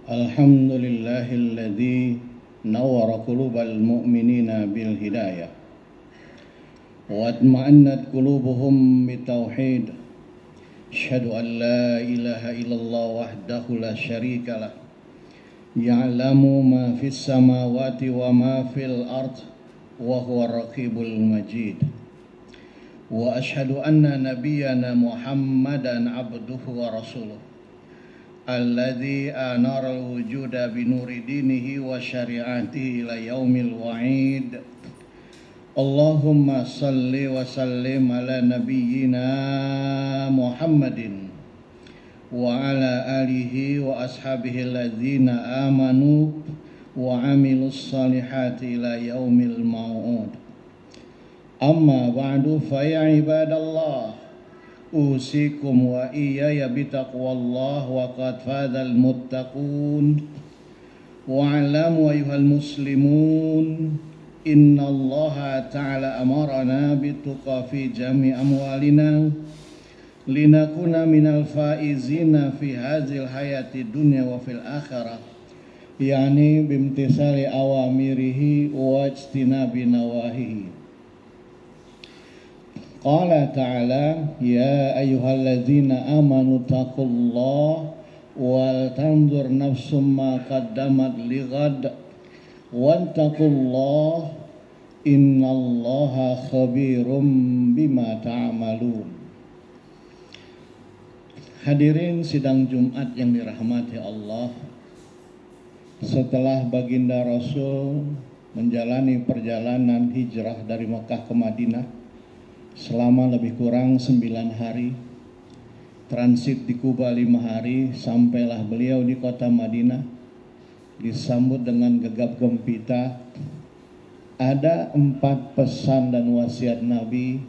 الحمد لله الذي نور قلوب المؤمنين بالهداية واطمأنت قلوبهم بالتوحيد. أشهد أن لا إله إلا الله وحده لا شريك له يعلم ما في السماوات وما في الأرض وهو الرقيب المجيد. وأشهد أن نبينا محمدا عبده ورسوله الذي أنار الوجود بنور دينه وشريعته إلى يوم الوعيد. اللهم صل وسلم على نبينا محمد وعلى آله وأصحابه الذين آمنوا وعملوا الصالحات إلى يوم الموعود. أما بعد فيا عباد الله أوصيكم وإياي بتقوى الله وقد فاز المتقون. واعلموا أيها المسلمون إن الله تعالى أمرنا بالتقى في جميع أموالنا لنكون من الفائزين في هذه الحياة الدنيا وفي الآخرة، يعني بامتثال أوامره واجتناب نواهيه. قال تعالى: يا أيها الذين آمنوا اتقوا الله ولتنظر نفس ما قدمت لغد واتقوا الله إن الله خبير بما تعملون. Hadirin sidang Jumat yang dirahmati Allah, setelah baginda Rasul menjalani perjalanan hijrah dari Mekah ke Madinah selama lebih kurang 9 hari, transit di Kuba 5 hari, sampailah beliau di kota Madinah, disambut dengan gegap gempita. Ada 4 pesan dan wasiat Nabi,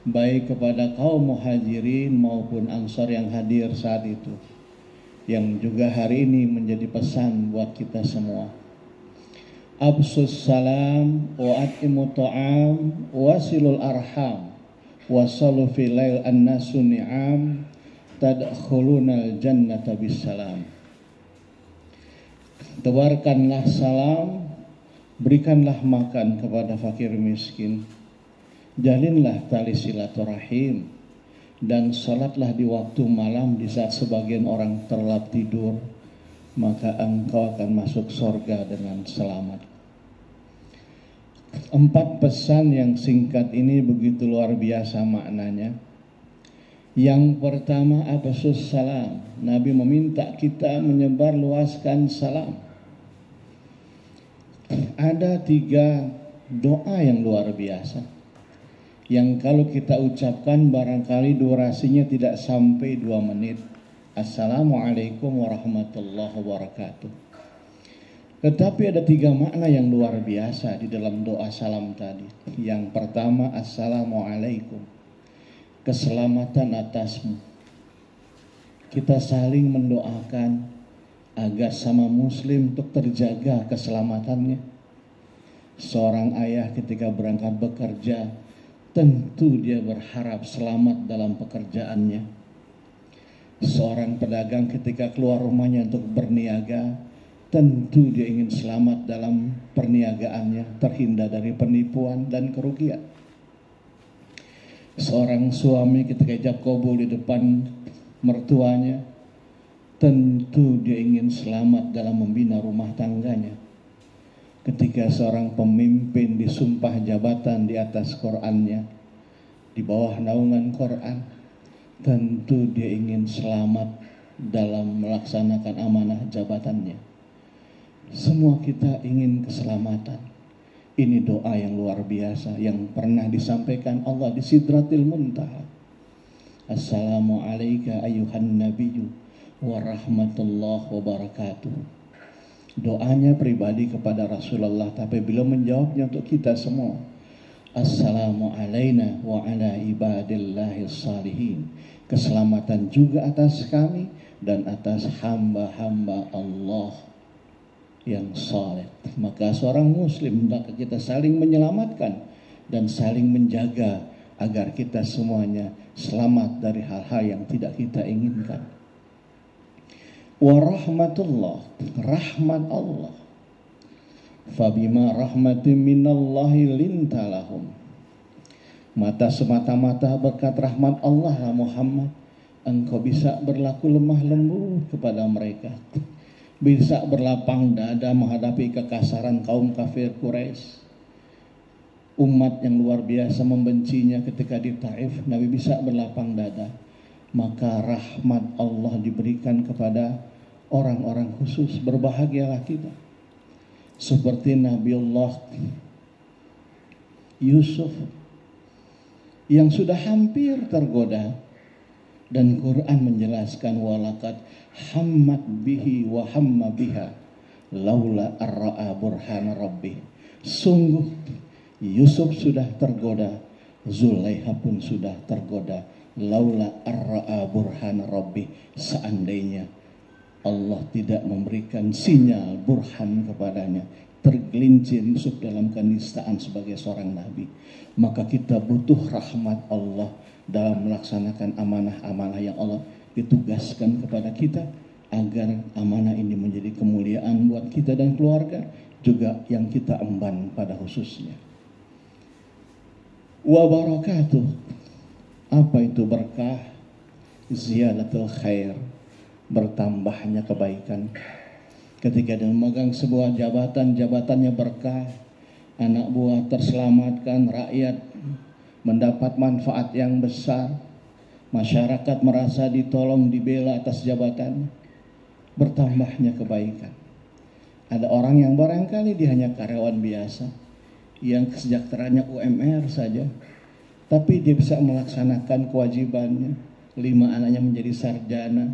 baik kepada kaum muhajirin maupun ansor yang hadir saat itu, yang juga hari ini menjadi pesan buat kita semua. Absus salam wa atimu ta'am wasilul arham wasalu fil lail annasu ni'am tadkhulunal jannata bisalam. Tebarkanlah salam, berikanlah makan kepada fakir miskin, jalinlah tali silaturahim, dan salatlah di waktu malam di saat sebagian orang terlelap tidur, maka engkau akan masuk surga dengan selamat. 4 pesan yang singkat ini begitu luar biasa maknanya. Yang pertama, absus salam. Nabi meminta kita menyebar luaskan salam. Ada 3 doa yang luar biasa, yang kalau kita ucapkan barangkali durasinya tidak sampai 2 menit. Assalamualaikum warahmatullahi wabarakatuh. Tetapi ada 3 makna yang luar biasa di dalam doa salam tadi. Yang pertama, assalamualaikum, keselamatan atasmu. Kita saling mendoakan agar sama muslim untuk terjaga keselamatannya. Seorang ayah ketika berangkat bekerja, tentu dia berharap selamat dalam pekerjaannya. Seorang pedagang ketika keluar rumahnya untuk berniaga, tentu dia ingin selamat dalam perniagaannya, terhindar dari penipuan dan kerugian. Seorang suami ketika ijab qabul di depan mertuanya, tentu dia ingin selamat dalam membina rumah tangganya. Ketika seorang pemimpin disumpah jabatan di atas Qur'annya, di bawah naungan Qur'an, tentu dia ingin selamat dalam melaksanakan amanah jabatannya. Semua kita ingin keselamatan. Ini doa yang luar biasa yang pernah disampaikan Allah di Sidratil Muntaha. Assalamualaikum ayuhan nabiyyu wa rahmatullahi wabarakatuh. Doanya pribadi kepada Rasulullah, tapi beliau menjawabnya untuk kita semua. Assalamu alayna wa ala ibadillahis salihin. Keselamatan juga atas kami dan atas hamba-hamba Allah yang saleh. Maka seorang muslim hendaknya kita saling menyelamatkan dan saling menjaga agar kita semuanya selamat dari hal-hal yang tidak kita inginkan. Wa rahmatullah, rahmat Allah. Fabima rahmatin minallahi lintalahum. Mata semata-mata berkat rahmat Allah ya Muhammad, engkau bisa berlaku lemah lembut kepada mereka. Bisa berlapang dada menghadapi kekasaran kaum kafir Quraisy. Umat yang luar biasa membencinya ketika di Taif, Nabi bisa berlapang dada. Maka rahmat Allah diberikan kepada orang-orang khusus. Berbahagialah kita. Seperti Nabiullah Yusuf yang sudah hampir tergoda, dan Quran menjelaskan walaqad hammat bihi wa hamma biha laula arra'a burhana rabbih. Sungguh Yusuf sudah tergoda, Zulaiha pun sudah tergoda, laula arra'a burhana rabbih, seandainya Allah tidak memberikan sinyal burhan kepadanya, tergelincir Yusuf dalam kenistaan sebagai seorang nabi. Maka kita butuh rahmat Allah dalam melaksanakan amanah-amanah yang Allah ditugaskan kepada kita, agar amanah ini menjadi kemuliaan buat kita dan keluarga, juga yang kita emban pada khususnya. Wa barakatuh, apa itu berkah? Ziyadatul khair, bertambahnya kebaikan. Ketika dia memegang sebuah jabatan, jabatannya berkah, anak buah terselamatkan, rakyat mendapat manfaat yang besar, masyarakat merasa ditolong, dibela atas jabatan, bertambahnya kebaikan. Ada orang yang barangkali dia hanya karyawan biasa, yang kesejahteraannya UMR saja, tapi dia bisa melaksanakan kewajibannya, 5 anaknya menjadi sarjana,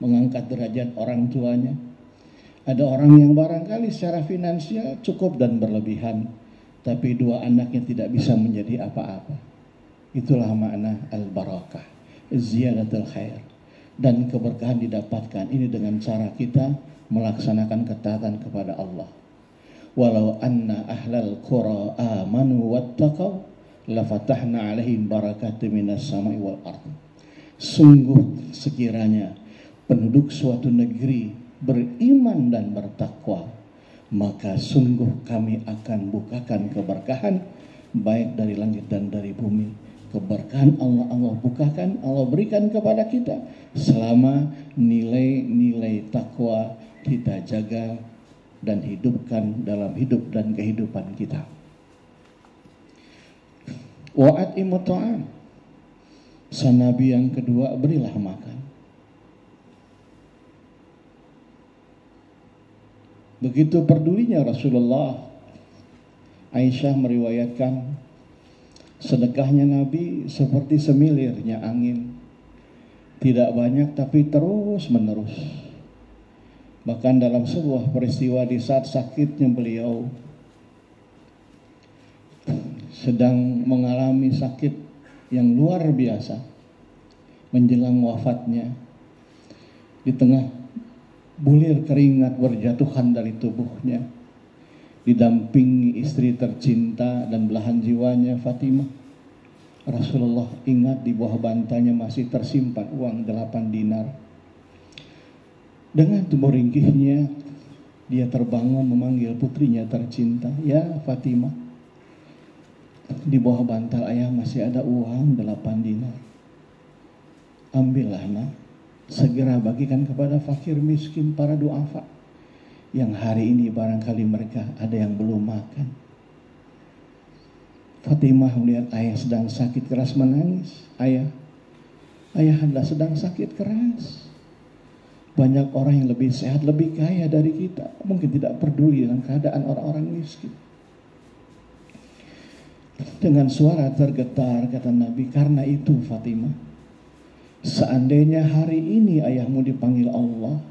mengangkat derajat orang tuanya. Ada orang yang barangkali secara finansial cukup dan berlebihan, tapi 2 anaknya tidak bisa menjadi apa-apa. Itulah makna al-barakah, ziyadatul khair. Dan keberkahan didapatkan ini dengan cara kita melaksanakan ketaatan kepada Allah. Walau anna ahlal qura amanu wattaqaw lafatahna alaihim barakatim minas sama'i wal ardh. Sungguh sekiranya penduduk suatu negeri beriman dan bertakwa, maka sungguh kami akan bukakan keberkahan baik dari langit dan dari bumi. Keberkahan Allah bukakan, Allah berikan kepada kita selama nilai-nilai takwa kita jaga dan hidupkan dalam hidup dan kehidupan kita. Wa'at'imu ta'am, sanabi yang kedua, berilah makan. Begitu pedulinya Rasulullah. Aisyah meriwayatkan sedekahnya Nabi seperti semilirnya angin, tidak banyak tapi terus menerus. Bahkan dalam sebuah peristiwa di saat sakitnya beliau sedang mengalami sakit yang luar biasa menjelang wafatnya, di tengah bulir keringat berjatuhan dari tubuhnya, didampingi istri tercinta dan belahan jiwanya Fatimah, Rasulullah ingat di bawah bantalnya masih tersimpan uang 8 dinar. Dengan tubuh ringkihnya dia terbangun memanggil putrinya tercinta, "Ya Fatimah, di bawah bantal ayah masih ada uang 8 dinar. Ambillah nak, segera bagikan kepada fakir miskin, para duafa yang hari ini barangkali mereka ada yang belum makan." Fatimah melihat ayah sedang sakit keras menangis. Ayah anda sedang sakit keras. Banyak orang yang lebih sehat, lebih kaya dari kita, mungkin tidak peduli dengan keadaan orang-orang miskin. Dengan suara tergetar kata Nabi, "Karena itu Fatimah, seandainya hari ini ayahmu dipanggil Allah,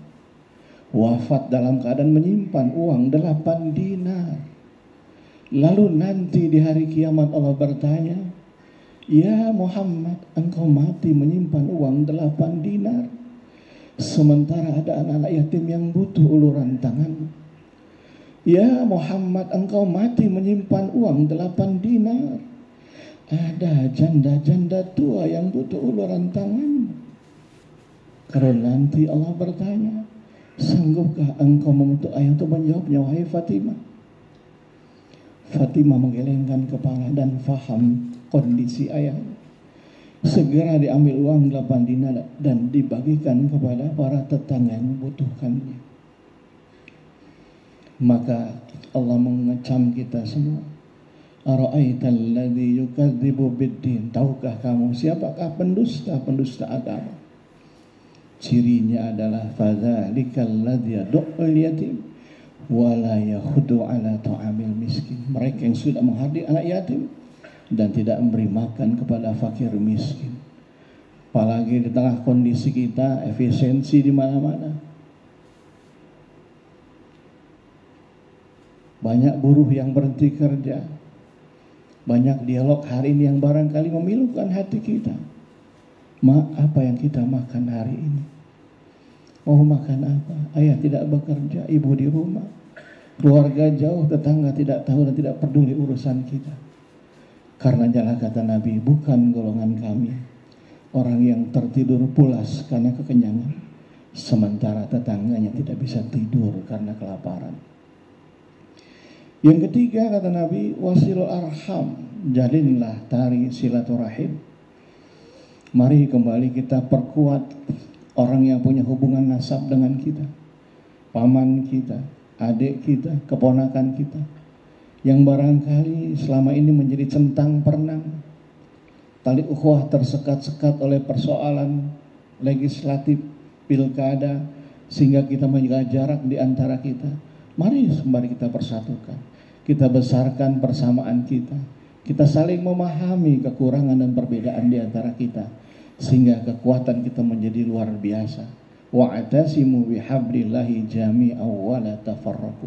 wafat dalam keadaan menyimpan uang 8 dinar. Lalu nanti di hari kiamat Allah bertanya, 'Ya Muhammad, engkau mati menyimpan uang 8 dinar. Sementara ada anak-anak yatim yang butuh uluran tangan. Ya Muhammad, engkau mati menyimpan uang 8 dinar. Ada janda-janda tua yang butuh uluran tangan.' Karena nanti Allah bertanya, Sanggupkah engkau membentuk ayah untuk menjawabnya, wahai Fatimah? Fatimah menggelengkan kepala dan faham kondisi ayahnya. Segera diambil uang 8 dinar dan dibagikan kepada para tetangga yang membutuhkannya. Maka Allah mengecam kita semua. Ara'aital ladzi yukadzibu biddin. Tahukah kamu siapakah pendusta agama? Cirinya adalah fadzalikal ladzi yad'ul yatim wa la yahudu ala ta'amil miskin. Mereka yang sudah menghardik anak yatim dan tidak memberi makan kepada fakir miskin. Apalagi di tengah kondisi kita efisiensi di mana-mana. Banyak buruh yang berhenti kerja. Banyak dialog hari ini yang barangkali memilukan hati kita. Apa yang kita makan hari ini? Mau makan apa? Ayah tidak bekerja, ibu di rumah. Keluarga jauh, tetangga tidak tahu dan tidak peduli urusan kita. Karena jalan kata Nabi, bukan golongan kami orang yang tertidur pulas karena kekenyangan, sementara tetangganya tidak bisa tidur karena kelaparan. Yang ketiga kata Nabi, wasilul arham, jalinlah tali silaturahim. Mari kembali kita perkuat orang yang punya hubungan nasab dengan kita, paman kita, adik kita, keponakan kita, yang barangkali selama ini menjadi centang perenang. Tali ukhuwah tersekat-sekat oleh persoalan legislatif, pilkada, sehingga kita menjaga jarak di antara kita. Mari kembali kita persatukan, kita besarkan persamaan kita, kita saling memahami kekurangan dan perbedaan di antara kita, sehingga kekuatan kita menjadi luar biasa. Wa'tasimu bihablillahi jami'an wa la tafarraqu.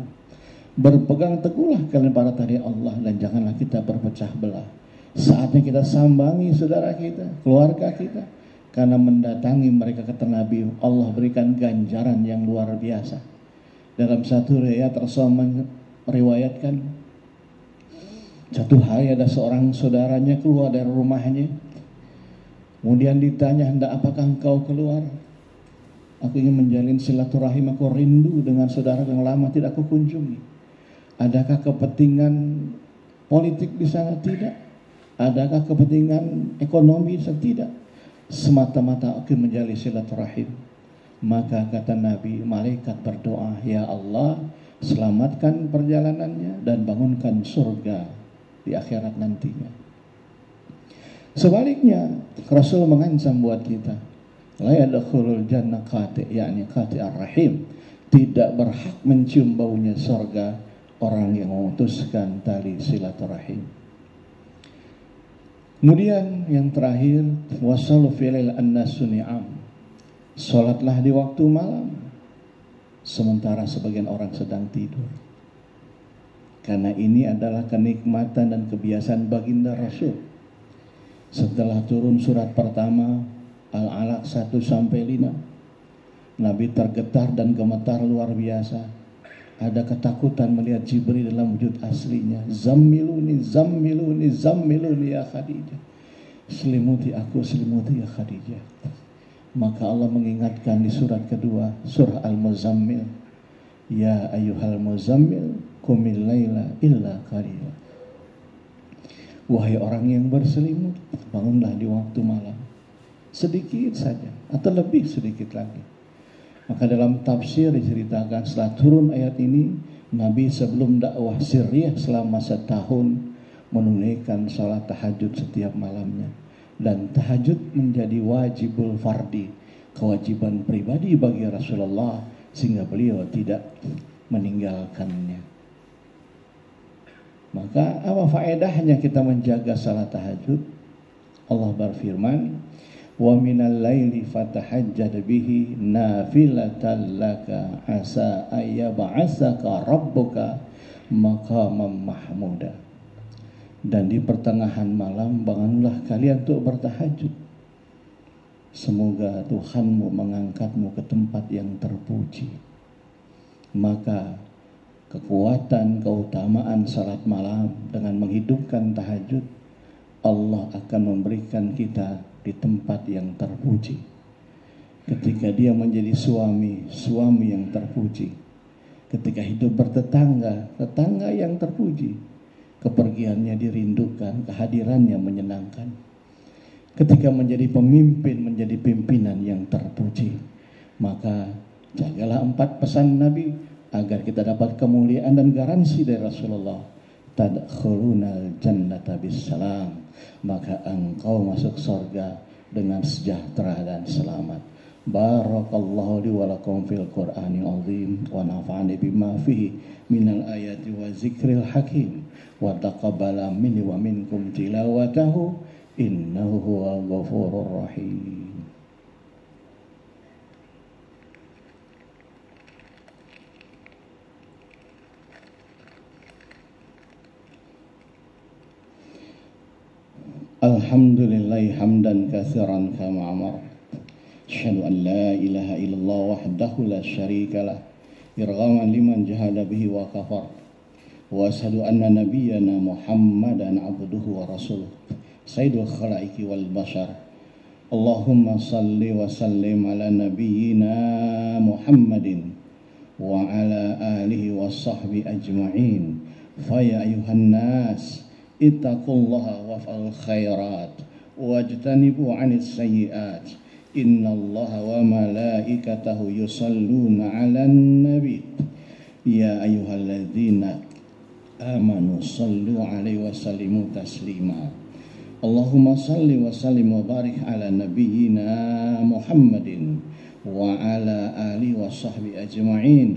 Berpegang teguhlah kalian pada tali Allah dan janganlah kita berpecah belah. Saatnya kita sambangi saudara kita, keluarga kita, karena mendatangi mereka kata Nabi, Allah berikan ganjaran yang luar biasa. Dalam satu riwayat Rasulullah meriwayatkan, satu hari ada seorang saudaranya keluar dari rumahnya, kemudian ditanya, hendak apakah engkau keluar? Aku ingin menjalin silaturahim, aku rindu dengan saudara yang lama tidak aku kunjungi. Adakah kepentingan politik di sana? Tidak. Adakah kepentingan ekonomi? Tidak. Semata-mata aku menjalin silaturahim. Maka kata Nabi, malaikat berdoa, ya Allah, selamatkan perjalanannya dan bangunkan surga di akhirat nantinya. Sebaliknya, Rasul mengancam buat kita, la yadkhulul jannah qati', yakni qati' ar-rahim, tidak berhak mencium baunya surga orang yang memutuskan tali silaturahim. Kemudian yang terakhir, wasallu fi'il an-nasu ni'am. Salatlah di waktu malam sementara sebagian orang sedang tidur. Karena ini adalah kenikmatan dan kebiasaan baginda Rasul. Setelah turun surat pertama Al-Alaq 1-5, Nabi tergetar dan gemetar luar biasa. Ada ketakutan melihat Jibril dalam wujud aslinya. Zammiluni, zammiluni, zammiluni ya Khadijah. Selimuti aku, selimuti ya Khadijah. Maka Allah mengingatkan di surat kedua, surah Al-Muzammil, ya ayyuhal muzammil, qumil laila illa qalila. Wahai orang yang berselimut, bangunlah di waktu malam, sedikit saja atau lebih sedikit lagi. Maka dalam tafsir diceritakan setelah turun ayat ini, Nabi sebelum dakwah sirriyah selama setahun menunaikan salat tahajud setiap malamnya. Dan tahajud menjadi wajibul fardi, kewajiban pribadi bagi Rasulullah, sehingga beliau tidak meninggalkannya. Maka apa faedahnya kita menjaga salat tahajud? Allah berfirman, wa minal laili fatahajjad bihi nafilatan laka asa ayyab'asaka rabbuka maqaman mahmuda. Dan di pertengahan malam bangunlah kalian untuk bertahajud. Semoga Tuhanmu mengangkatmu ke tempat yang terpuji. Maka kekuatan, keutamaan salat malam dengan menghidupkan tahajud, Allah akan memberikan kita di tempat yang terpuji. ketika dia menjadi suami yang terpuji, ketika hidup bertetangga, tetangga yang terpuji, kepergiannya dirindukan, kehadirannya menyenangkan, ketika menjadi pemimpin, menjadi pimpinan yang terpuji. Maka jagalah 4 pesan Nabi agar kita dapat kemuliaan dan garansi dari Rasulullah. Tadkhulunal jannata bisalam, maka engkau masuk surga dengan sejahtera dan selamat. Barakallahu li wa lakum fil Qur'anil azim wa nafa'ani bima fihi minal ayati wa zikril hakim wa taqabbala minni wa minkum tilawatahu innahu huwal ghafurur rahim. Alhamdulillahi hamdan katsiran kama amara. Asyhadu an la ilaha illallah wahdahu la syarika lah irghaman liman jahada bihi wa kafar. Wa asyhadu anna nabiyyana Muhammadan abduhu wa rasuluh sayyidul khalaiqi wal bashar. Allahumma salli wa sallim ala nabiyyina Muhammadin wa ala alihi wa sahbihi ajma'in. Fa ya ayuhan nas ittaqullaha waf'al khairat wajtanibu 'anis sayyi'at. Innallaha wa malaikatahu yusalluna 'alan nabi ya ayyuhalladzina amanu sallu 'alaihi wa sallimu taslima. Allahumma salli wa sallim wa barik ala nabiyyina Muhammadin wa ala alihi wa sahbihi ajma'in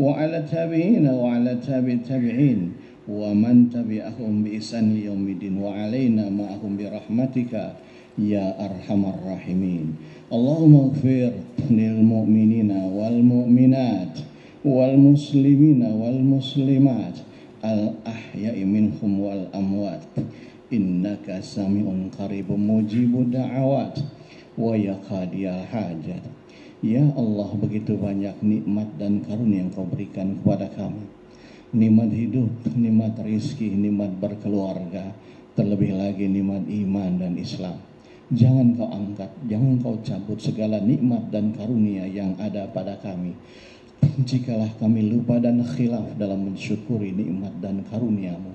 wa ala tabi'ina wa ala tabi'in wa man tabi'ahum bi ihsan yaumidin wa alaina ma'ahum bi rahmatika ya arhamar rahimin. Allahumma ighfir lil mu'minina wal mu'minat wal muslimina wal muslimat al ahya'i minhum wal amwat innaka sami'un qaribun mujibud da'awat wa yaqadiyal hajat. Ya Allah, begitu banyak nikmat dan karunia yang Kau berikan kepada kami. Nikmat hidup, nikmat rizki, nikmat berkeluarga, terlebih lagi nikmat iman dan Islam. Jangan Kau angkat, jangan Kau cabut segala nikmat dan karunia yang ada pada kami. Jikalah kami lupa dan khilaf dalam mensyukuri nikmat dan karunia-Mu,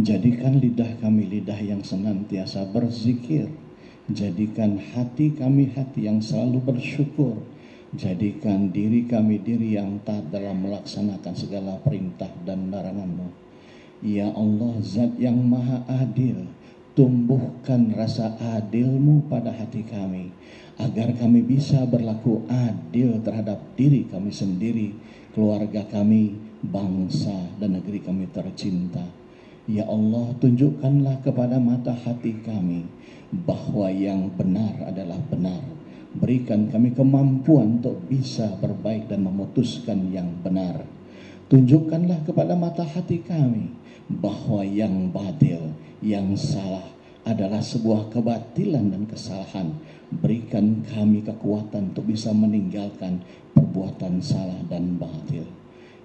jadikan lidah kami lidah yang senantiasa berzikir. Jadikan hati kami hati yang selalu bersyukur. Jadikan diri kami diri yang taat dalam melaksanakan segala perintah dan larangan-Mu. Ya Allah, Zat yang Maha Adil, tumbuhkan rasa adil-Mu pada hati kami, agar kami bisa berlaku adil terhadap diri kami sendiri, keluarga kami, bangsa dan negeri kami tercinta. Ya Allah, tunjukkanlah kepada mata hati kami bahwa yang benar adalah benar. Berikan kami kemampuan untuk bisa berbaik dan memutuskan yang benar. Tunjukkanlah kepada mata hati kami bahwa yang batil, yang salah adalah sebuah kebatilan dan kesalahan. Berikan kami kekuatan untuk bisa meninggalkan perbuatan salah dan batil.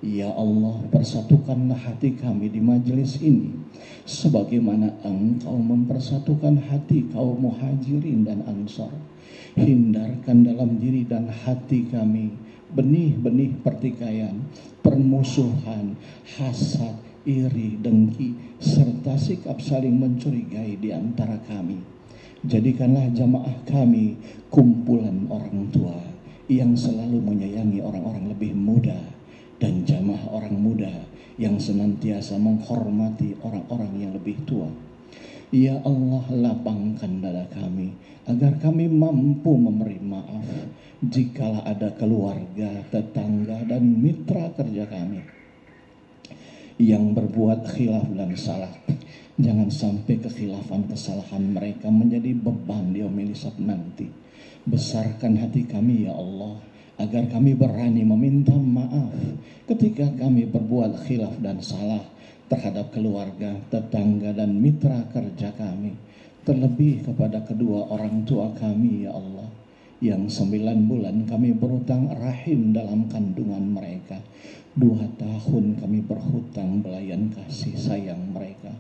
Ya Allah, persatukanlah hati kami di majelis ini sebagaimana Engkau mempersatukan hati kaum muhajirin dan ansar. Hindarkan dalam diri dan hati kami benih-benih pertikaian, permusuhan, hasad, iri, dengki, serta sikap saling mencurigai di antara kami. Jadikanlah jamaah kami kumpulan orang tua yang selalu menyayangi orang-orang lebih muda, dan jamaah orang muda yang senantiasa menghormati orang-orang yang lebih tua. Ya Allah, lapangkan dada kami agar kami mampu memberi maaf jikalau ada keluarga, tetangga dan mitra kerja kami yang berbuat khilaf dan salah. Jangan sampai kekhilafan kesalahan mereka menjadi beban di yaumil hisab nanti. Besarkan hati kami ya Allah, agar kami berani meminta maaf ketika kami berbuat khilaf dan salah terhadap keluarga, tetangga dan mitra kerja kami. Terlebih kepada kedua orang tua kami ya Allah, yang 9 bulan kami berhutang rahim dalam kandungan mereka. 2 tahun kami berhutang belayan kasih sayang mereka.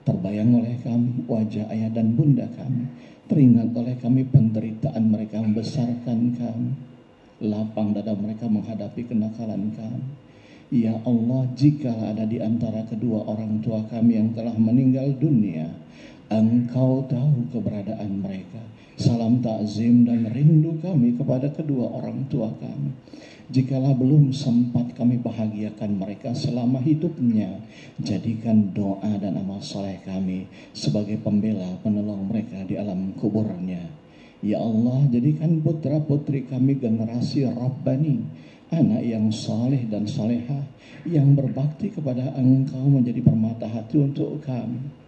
terbayang oleh kami wajah ayah dan bunda kami, teringat oleh kami penderitaan mereka membesarkan kami, lapang dada mereka menghadapi kenakalan kami. Ya Allah, jika ada di antara kedua orang tua kami yang telah meninggal dunia, Engkau tahu keberadaan mereka. Salam takzim dan rindu kami kepada kedua orang tua kami. Jikalau belum sempat kami bahagiakan mereka selama hidupnya, jadikan doa dan amal soleh kami sebagai pembela penolong mereka di alam kuburnya. Ya Allah, jadikan putra putri kami generasi Rabbani, anak yang saleh dan salehah, yang berbakti kepada Engkau menjadi permata hati untuk kami.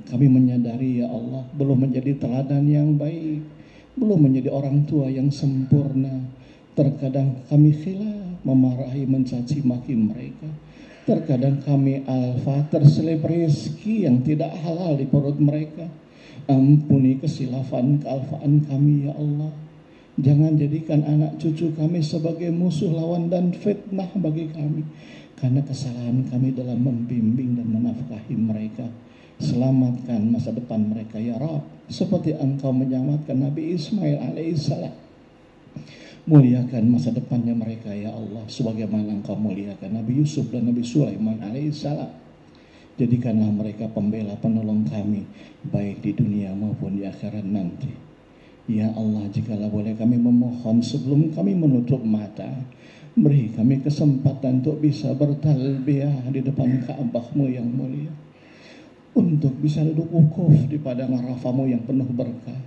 Kami menyadari ya Allah, belum menjadi teladan yang baik, belum menjadi orang tua yang sempurna. Terkadang kami khilaf, memarahi, mencaci maki mereka. Terkadang kami alfa, terselip rezeki yang tidak halal di perut mereka. Ampuni kesilafan kealfaan kami ya Allah. Jangan jadikan anak cucu kami sebagai musuh lawan dan fitnah bagi kami, karena kesalahan kami dalam membimbing dan menafkahi mereka. Selamatkan masa depan mereka ya Rabb, seperti Engkau menyelamatkan Nabi Ismail alaihissalam. Muliakan masa depannya mereka ya Allah, sebagaimana Engkau muliakan Nabi Yusuf dan Nabi Sulaiman alaihissalam. Jadikanlah mereka pembela penolong kami, baik di dunia maupun di akhirat nanti. Ya Allah, jikalau boleh kami memohon sebelum kami menutup mata, beri kami kesempatan untuk bisa bertalbiyah di depan Ka'bah-Mu yang mulia, untuk bisa duduk wukuf di padang Arafah-Mu yang penuh berkah,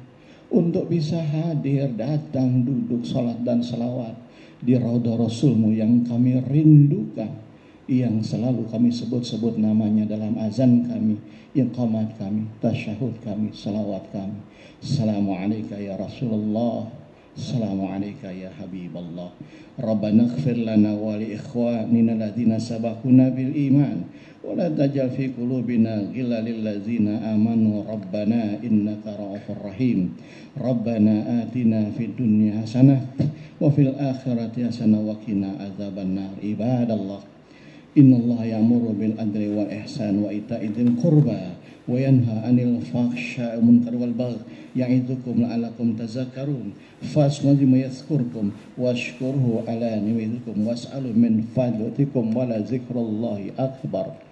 untuk bisa hadir, datang, duduk, salat dan salawat di Raudhah Rasul-Mu yang kami rindukan, yang selalu kami sebut-sebut namanya dalam azan kami, iqamat kami, tasyahud kami, salawat kami. Assalamualaikum ya Rasulullah, Assalamualaikum ya Habiballah. Rabbana ighfir lana wa li ikhwanina alladhina sabaquna bil iman wa la tajal fi qulubina ghillan lil ladzina amanu rabbana innaka ra'ufur rahim. Rabbana atina fid dunya hasanah wa fil akhirati hasanah wa qina adzabannar. Ibadallah, innallaha ya'muru bil adli wal ihsan wa ita'i dzil qurba wa yanha 'anil fahsya'i wal munkari wal baghi ya'idukum la'allakum tadhakkarun. Fas'alu ma yadhkurkum washkurhu 'ala ni'matikum was'alu min fadlikum wa la dzikrullahi akbar.